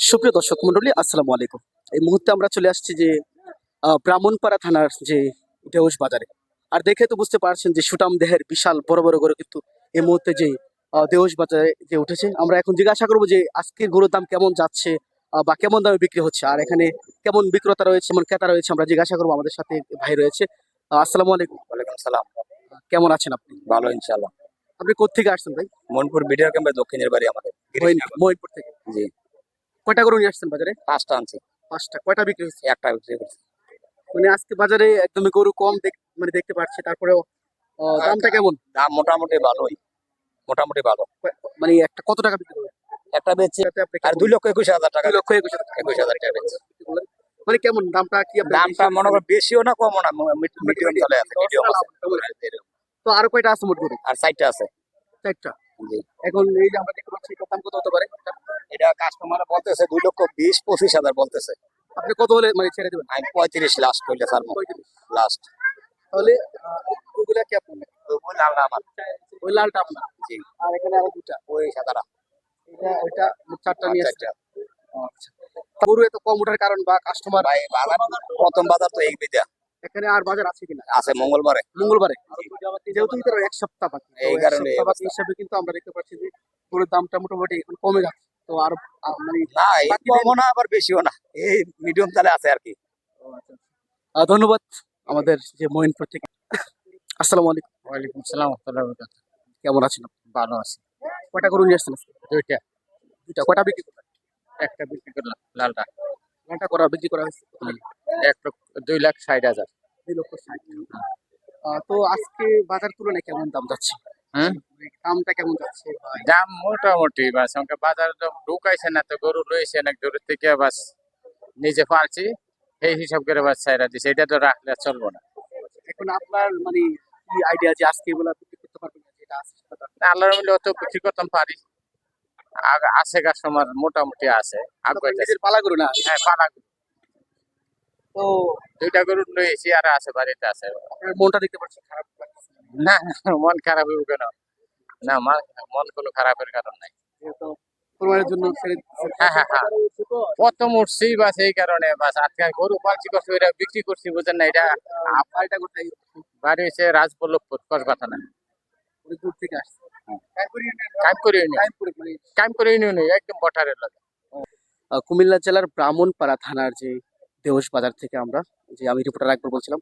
সুপ্রিয় দর্শক মন্ডলী, আসসালামু আলাইকুম। এই মুহূর্তে আমরা চলে আসছি যে ব্রাহ্মণপাড়া থানার যে দেউশ বাজারে। আর দেখে তো বুঝতে পারছেন যে সুটাম দেহের বিশাল বড় বড় গরু কিন্তু এই মুহূর্তে যে দেউশ বাজারে যে উঠেছে। আমরা এখন জিজ্ঞাসা করবো যে আজকের গরুর দাম কেমন যাচ্ছে বা কেমন দামে বিক্রি হচ্ছে, আর এখানে কেমন বিক্রেতা রয়েছে, কেমন ক্রেতা রয়েছে, আমরা জিজ্ঞাসা করবো। আমাদের সাথে ভাই রয়েছে। আসসালামু আলাইকুম। ওয়ালাইকুম সালাম। কেমন আছেন আপনি? ভালো ইনশাআল্লাহ। আপনি কোত্থেকে আসছেন ভাই? মনপুর বিডিআর ক্যাম্পের দক্ষিণের বাড়ি আমাদের। মহিনপুর থেকে। জি, কয়টা গরু নিয়ে আসছেন বাজারে? 5টা আনছি, পাঁচটা। কয়টা বিক্রি হচ্ছে? একটা বিক্রি করছি। মানে আজকে বাজারে একদমই গরু কম মানে দেখতে পাচ্ছি, তারপরেও দামটা কেমন? দাম মোটামুটি ভালোই, মোটামুটি ভালো। মানে একটা কত টাকা বিক্রি করবেন? একটা বেচছি তাতে আপনি আর 2,21,000 টাকা। 2,21,000 টাকা। 21,000 টাকা বেচছি। মানে কেমন দামটা কি আপনার দামটা মনে করো বেশিও না কমও না, মিডিয়াম চলে আছে, মিডিয়াম আছে। তো আরো কয়টা আছে মোট গরু? আর 4টা আছে। চারটা। জি, এখন এই যে আমরা দেখতে পাচ্ছি এটার দাম কত হতে পারে? এটা কাস্টমার বলতেছে 2,20,25,000 বলতেছে। আপনি কত হলে মানে ছেড়ে দেবেন? আমি 35 লাস্ট হইলে ছাড়বো, 35। লাস্ট। তাহলে ওগুলা কি আপনার? ওই লালটা আমার। ওই লালটা আপনার। জি, আর এখানে আরো দুটা। ওই সাদাটা। এটা ওইটা মোট চারটা নিয়ে আসছে। 4টা। আচ্ছা। গরু এত কম ওঠার কারণ বা কাস্টমার ভাই বাজার, প্রথম বাজার তো এই বিদ্যা এখানে আর বাজার আছে কিনা? আছে মঙ্গলবারে। মঙ্গলবারে, যেহেতু এটার এক সপ্তাহ বাকি, তো এই এক কারণে সপ্তাহ বাকি হিসাবে কিন্তু আমরা দেখতে পাচ্ছি যে গরুর দামটা মোটামুটি এখন কমে যাচ্ছে। তো আর মানে না এই বাকি কমও না আবার বেশিও না, এই মিডিয়াম তালে আছে আর কি। ধন্যবাদ আমাদের যে মঈনপুর থেকে। আসসালামু আলাইকুম। ওয়ালাইকুম সালাম ওয়া কেমন আছেন আপনি? ভালো আছে। কয়টা গরু নিয়ে আসছেন আজকে? দুইটা, দুইটা। কয়টা বিক্রি করলেন? একটা বিক্রি করলাম লালটা। কয়টা করা বিক্রি করা হয়েছে? 2,60,000। 2,60,000। তো আজকে বাজার তুলনায় কেমন দাম যাচ্ছে? হ্যাঁ, দামটা কেমন যাচ্ছে? দাম মোটামুটি বাস আমাকে বাজার তো ঢুকাইছে না, তো গরু লইছে না গরু থেকে বাস নিজে পালছি, এই হিসাব করে বাস ছাইরা দিছে, এটা তো রাখলে আর চলবো না। এখন আপনার মানে কি আইডিয়া যে আজকে এগুলা বিক্রি করতে পারবেন না, যেটা আছে সেটা? আল্লাহর মিলে অত বিক্রি করতাম পারি, আছে কাস্টমার মোটামুটি আছে। আপনার নিজের পালা গরু না? হ্যাঁ পালা তো দুইটা গরু লইছি আর আছে, বাড়িতে আছে। আপনার মনটা দেখতে পাচ্ছি খারাপ লাগছে। না, মন খারাপ হইব কেন? না, মন কোনো খারাপের কারণ নাই। যেহেতু কোরবানির জন্য ছেড়ে দিচ্ছেন। হ্যাঁ হ্যাঁ হ্যাঁ, প্রথম উঠছি বাস এই কারণে, বাস আজকে গরু পালছি করছি, ওইটা বিক্রি করছি, বুঝেন না? এটা বাড়িটা কোথায়? বাড়ি হচ্ছে রাজবল্লভপুর, কসবাথা না। অনেক দূর থেকে আসছে। কাম করে ইউনিয়ন, টাইমপুরে মানে কাম করে ইউনিয়ন একদম বঠারের লাগে। কুমিল্লা জেলার ব্রাহ্মণপাড়া থানার যে দেউশ বাজার থেকে আমি রিপোর্টার একবার বলছিলাম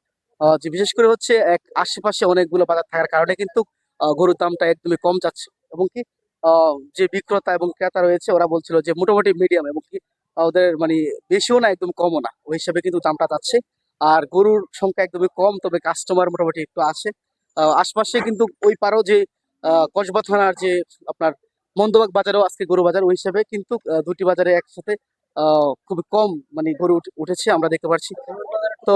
যে বিশেষ করে হচ্ছে এক আশেপাশে অনেকগুলো বাজার থাকার কারণে কিন্তু গরুর দামটা একদমই কম যাচ্ছে, এবং কি যে বিক্রেতা এবং ক্রেতা রয়েছে ওরা বলছিল যে মোটামুটি মিডিয়াম, এবং কি ওদের মানে বেশিও না একদম কমও না, ওই হিসাবে কিন্তু দামটা যাচ্ছে। আর গরুর সংখ্যা একদমই কম, তবে কাস্টমার মোটামুটি একটু আসে। আশপাশে কিন্তু ওই পারও যে কসবা থানার যে আপনার মন্দবাগ বাজারেও আজকে গরু বাজার, ওই হিসাবে কিন্তু দুটি বাজারে একসাথে খুবই কম মানে গরু উঠেছে আমরা দেখতে পাচ্ছি। তো